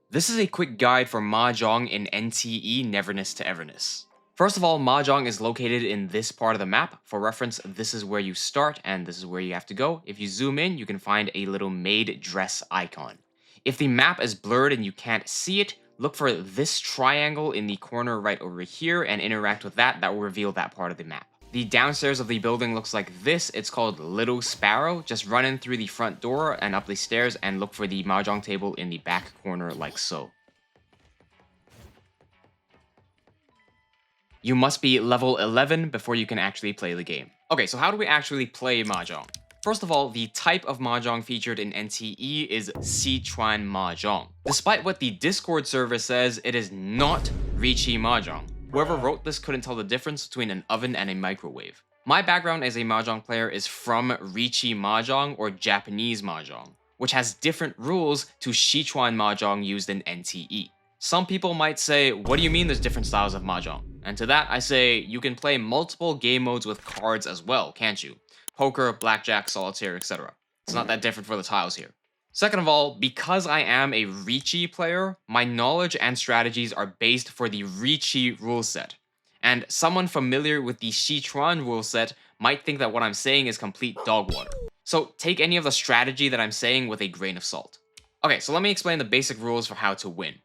This is a quick guide for Mahjong in NTE Neverness to Everness. First of all, Mahjong is located in this part of the map. For reference, this is where you start and this is where you have to go. If you zoom in, you can find a little maid dress icon. If the map is blurred and you can't see it, look for this triangle in the corner right over here and interact with that. That will reveal that part of the map. The downstairs of the building looks like this. It's called Little Sparrow. Just run in through the front door and up the stairs and look for the Mahjong table in the back corner like so. You must be level 11 before you can actually play the game. Okay, so how do we actually play Mahjong? First of all, the type of Mahjong featured in NTE is Sichuan Mahjong. Despite what the Discord server says, it is not Riichi Mahjong. Whoever wrote this couldn't tell the difference between an oven and a microwave. My background as a Mahjong player is from Riichi Mahjong or Japanese Mahjong, which has different rules to Sichuan Mahjong used in NTE. Some people might say, what do you mean there's different styles of Mahjong? And to that I say, you can play multiple game modes with cards as well, can't you? Poker, blackjack, solitaire, etc. It's not that different for the tiles here. Second of all, because I am a Riichi player, my knowledge and strategies are based for the Riichi rule set. And someone familiar with the Sichuan rule set might think that what I'm saying is complete dog water. So take any of the strategy that I'm saying with a grain of salt. Okay, so let me explain the basic rules for how to win.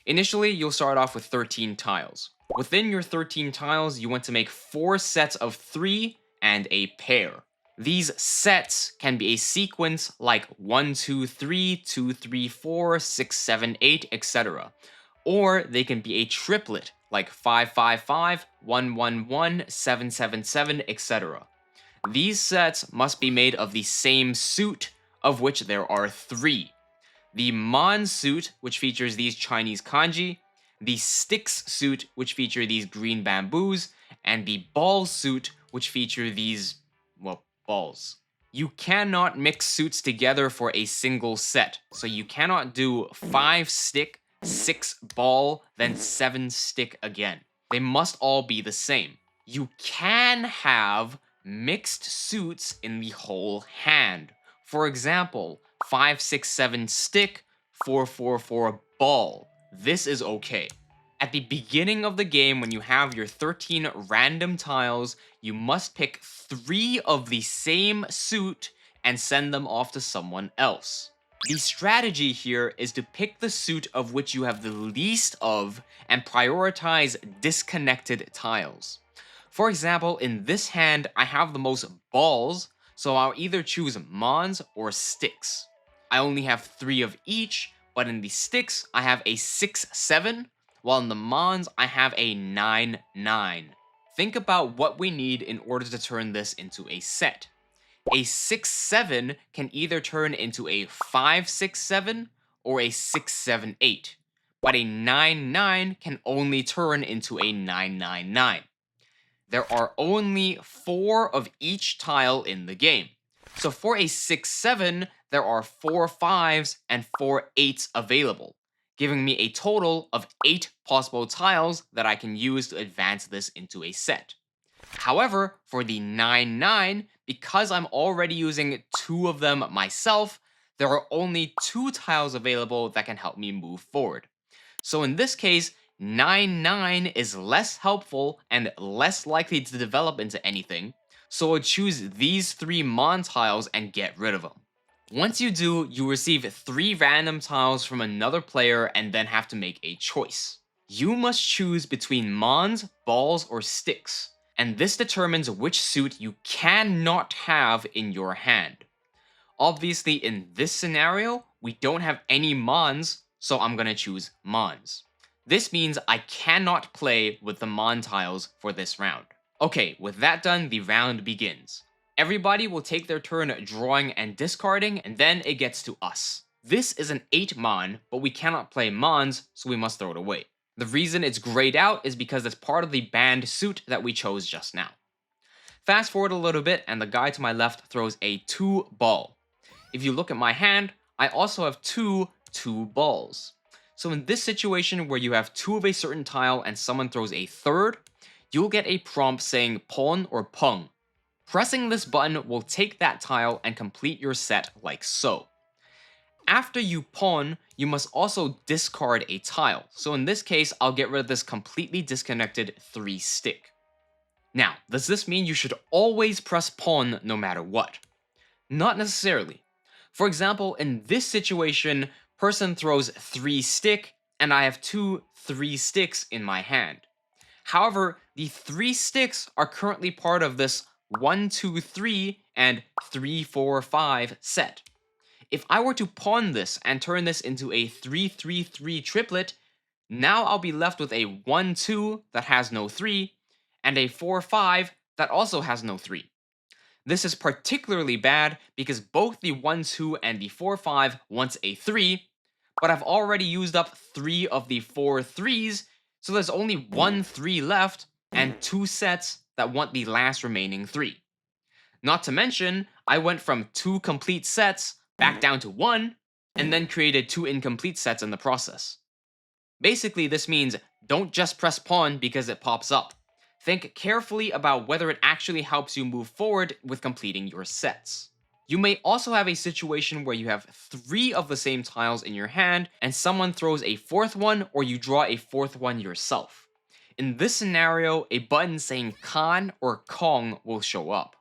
Initially, you'll start off with 13 tiles. Within your 13 tiles, you want to make 4 sets of 3 and a pair. These sets can be a sequence like 1, 2, 3, 2, 3, 4, 6, 7, 8, etc. Or they can be a triplet like 5, 5, 5, 1, 1, 1, 7, 7, 7, etc. These sets must be made of the same suit, of which there are 3. The Mon suit, which features these Chinese kanji, the Sticks suit, which feature these green bamboos, and the Ball suit, which feature these, well, balls. You cannot mix suits together for a single set, so you cannot do 5 stick, 6 ball, then 7 stick again. They must all be the same. You can have mixed suits in the whole hand. For example, 5, 6, 7 stick, 4, 4, 4 ball. This is okay. At the beginning of the game, when you have your 13 random tiles, you must pick 3 of the same suit and send them off to someone else. The strategy here is to pick the suit of which you have the least of and prioritize disconnected tiles. For example, in this hand, I have the most balls, so I'll either choose Mons or Sticks. I only have 3 of each, but in the Sticks, I have a 6, 7, while in the Mons, I have a 9, 9. Think about what we need in order to turn this into a set. A 6, 7 can either turn into a 5, 6, 7 or a 6, 7, 8, but a 9, 9 can only turn into a 9, 9, 9. There are only 4 of each tile in the game. So for a 6, 7, there are 4 5s and 4 8s available, giving me a total of 8 possible tiles that I can use to advance this into a set. However, for the 9, 9, because I'm already using 2 of them myself, there are only 2 tiles available that can help me move forward. So in this case, 9, 9 is less helpful and less likely to develop into anything, so I'll choose these 3 Mon tiles and get rid of them. Once you do, you receive 3 random tiles from another player and then have to make a choice. You must choose between Mons, Balls, or Sticks, and this determines which suit you cannot have in your hand. Obviously, in this scenario, we don't have any Mons, so I'm gonna choose Mons. This means I cannot play with the Mon tiles for this round. Okay, with that done, the round begins. Everybody will take their turn drawing and discarding, and then it gets to us. This is an 8 Mon, but we cannot play Mons, so we must throw it away. The reason it's grayed out is because it's part of the banned suit that we chose just now. Fast forward a little bit, and the guy to my left throws a 2 ball. If you look at my hand, I also have 2 balls. So in this situation where you have 2 of a certain tile and someone throws a 3rd, you'll get a prompt saying pon or pung. Pressing this button will take that tile and complete your set like so. after you pawn, you must also discard a tile. So in this case, I'll get rid of this completely disconnected 3 stick. Now, does this mean you should always press pawn no matter what? Not necessarily. For example, in this situation, person throws 3 stick, and I have 2 3 sticks in my hand. However, the 3 sticks are currently part of this 1, 2, 3, and 3, 4, 5 set. If I were to pawn this and turn this into a 3, 3, 3 triplet, now I'll be left with a 1, 2 that has no 3, and a 4, 5 that also has no 3. This is particularly bad because both the 1, 2 and the 4, 5 wants a 3, but I've already used up 3 of the 4 3s, so there's only 1 3 left and 2 sets that want the last remaining 3. Not to mention, I went from 2 complete sets back down to 1, and then created 2 incomplete sets in the process. Basically, this means don't just press pawn because it pops up. Think carefully about whether it actually helps you move forward with completing your sets. You may also have a situation where you have 3 of the same tiles in your hand and someone throws a 4th one or you draw a 4th one yourself. In this scenario, a button saying Kan or Kong will show up.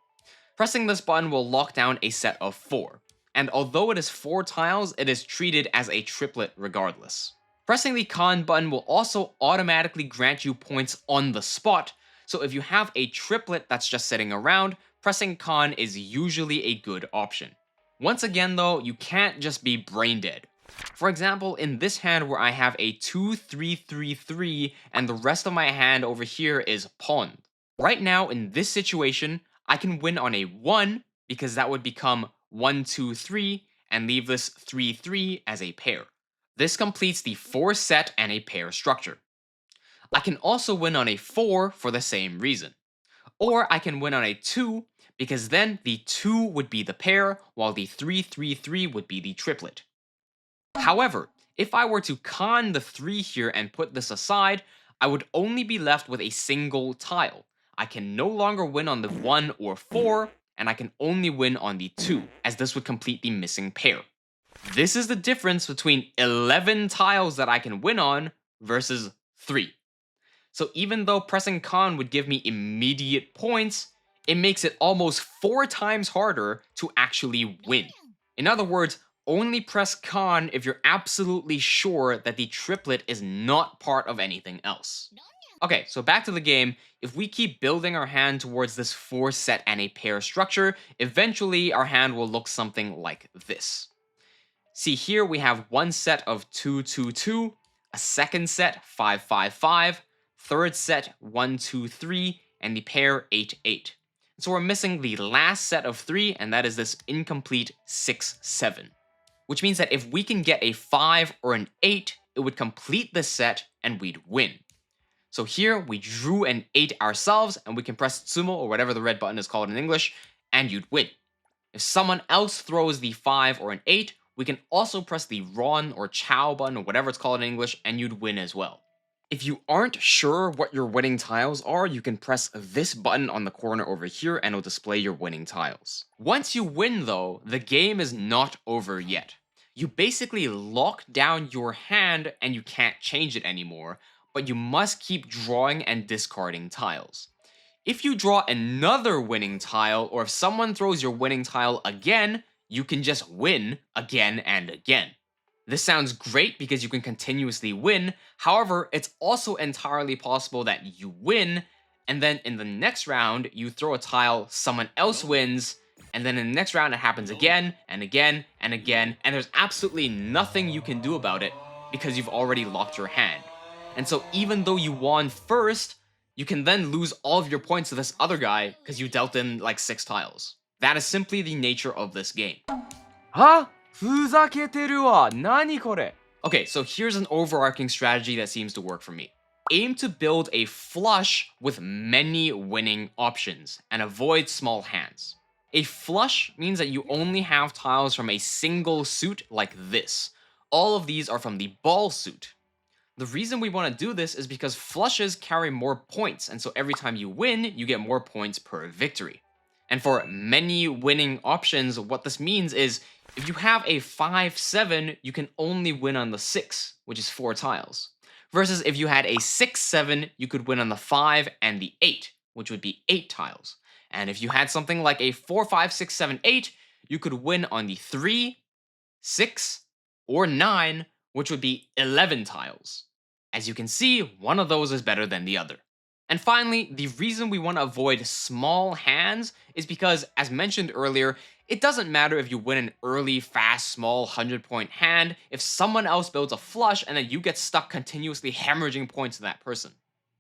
Pressing this button will lock down a set of 4, and although it is 4 tiles, it is treated as a triplet regardless. Pressing the Kan button will also automatically grant you points on the spot, so if you have a triplet that's just sitting around, pressing Kan is usually a good option. Once again though, you can't just be brain dead. For example, in this hand where I have a 2, 3, 3, 3, and the rest of my hand over here is pawned. Right now, in this situation, I can win on a 1, because that would become 1, 2, 3, and leave this 3, 3 as a pair. This completes the 4 set and a pair structure. I can also win on a 4 for the same reason. Or I can win on a 2, because then the 2 would be the pair, while the 3, 3, 3 would be the triplet. However, if I were to con the 3 here and put this aside, I would only be left with a single tile. I can no longer win on the 1 or 4, and I can only win on the 2, as this would complete the missing pair. This is the difference between 11 tiles that I can win on versus 3. So even though pressing con would give me immediate points, it makes it almost 4 times harder to actually win. In other words, only press con if you're absolutely sure that the triplet is not part of anything else. Okay, so back to the game. If we keep building our hand towards this 4 set and a pair structure, eventually our hand will look something like this. See here we have one set of 2, 2, 2, a second set 5, 5, 5, third set 1, 2, 3, and the pair 8, 8. So we're missing the last set of 3, and that is this incomplete 6, 7. Which means that if we can get a 5 or an 8, it would complete this set and we'd win. So here we drew an 8 ourselves, and we can press Tsumo or whatever the red button is called in English, and you'd win. If someone else throws the 5 or an 8, we can also press the Ron or Chow button or whatever it's called in English, and you'd win as well. If you aren't sure what your winning tiles are, you can press this button on the corner over here and it'll display your winning tiles. Once you win though, the game is not over yet. You basically lock down your hand and you can't change it anymore, but you must keep drawing and discarding tiles. If you draw another winning tile, or if someone throws your winning tile again, you can just win again and again. This sounds great because you can continuously win, however, it's also entirely possible that you win, and then in the next round, you throw a tile, someone else wins, and then in the next round it happens again, and again, and again, and there's absolutely nothing you can do about it because you've already locked your hand. And so even though you won first, you can then lose all of your points to this other guy because you dealt in like 6 tiles. That is simply the nature of this game. Huh? Okay, so here's an overarching strategy that seems to work for me. Aim to build a flush with many winning options and avoid small hands. A flush means that you only have tiles from a single suit like this. All of these are from the ball suit. The reason we want to do this is because flushes carry more points, and so every time you win, you get more points per victory. And for many winning options, what this means is If you have a 5-7, you can only win on the 6, which is 4 tiles. Versus if you had a 6-7, you could win on the 5 and the 8, which would be 8 tiles. And if you had something like a 4-5-6-7-8, you could win on the 3, 6, or 9, which would be 11 tiles. As you can see, one of those is better than the other. And finally, the reason we want to avoid small hands is because, as mentioned earlier, it doesn't matter if you win an early, fast, small 100-point hand if someone else builds a flush and then you get stuck continuously hemorrhaging points to that person.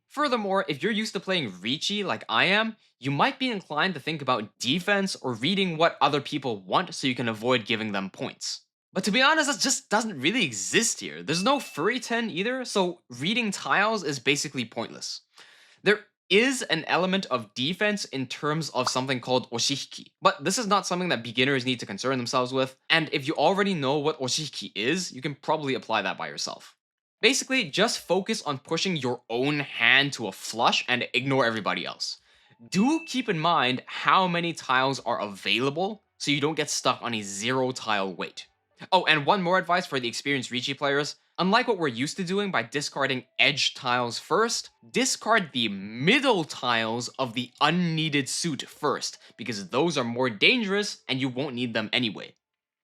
Furthermore, if you're used to playing Riichi like I am, you might be inclined to think about defense or reading what other people want so you can avoid giving them points. But to be honest, that just doesn't really exist here. There's no furry 10 either, so reading tiles is basically pointless. There is an element of defense in terms of something called oshihiki, but this is not something that beginners need to concern themselves with, and if you already know what oshihiki is, you can probably apply that by yourself. Basically, just focus on pushing your own hand to a flush and ignore everybody else. Do keep in mind how many tiles are available so you don't get stuck on a 0 tile wait. Oh, and one more advice for the experienced Riichi players. Unlike what we're used to doing by discarding edge tiles first, discard the middle tiles of the unneeded suit first, because those are more dangerous and you won't need them anyway.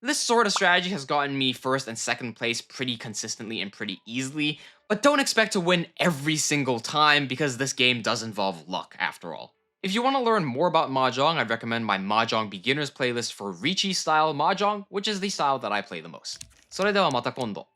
This sort of strategy has gotten me first and second place pretty consistently and pretty easily, but don't expect to win every single time because this game does involve luck after all. If you want to learn more about Mahjong, I'd recommend my Mahjong Beginners playlist for Riichi style Mahjong, which is the style that I play the most. それではまた今度。